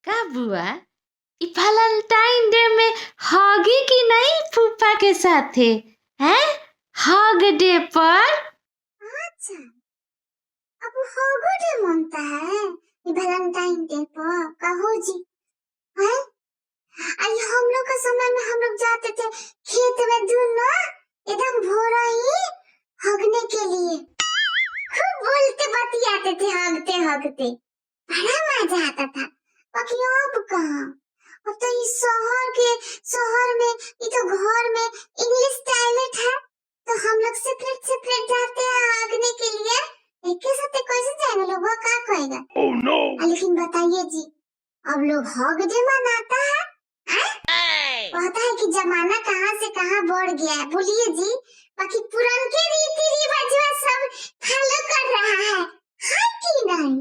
का बुआ ई Valentine day में हॉगी की नहीं फूफा के साथ है हैं हॉग डे पर। अच्छा, अब होगो डे मनता है ये वैलेंटाइन डे पर कहो जी है। आई हम लोग का समय में हम लोग जाते थे खेत में दूना एकदम भोरा ही हगने के लिए खूब बोलते बतियाते थे हगते हगते बड़ा मजा आता था। बाकी अब कहाँ, अब तो इस शहर में ये तो घर में इंग्लिश टॉयलेट है तो हम लोग सेपरेट सेपरेट जाते हैं हगने के लिए। एक साथ कैसे जाएंगे लोग, वो क्या कहेगा। oh, no. लेकिन बताइए जी अब लोग हग डे मनाता है कहता है कि जमाना कहाँ से कहाँ बढ़ गया है। बोलिए जी बाकी पुराने रीति रिवाज सब फॉलो कर रहा है कि नहीं।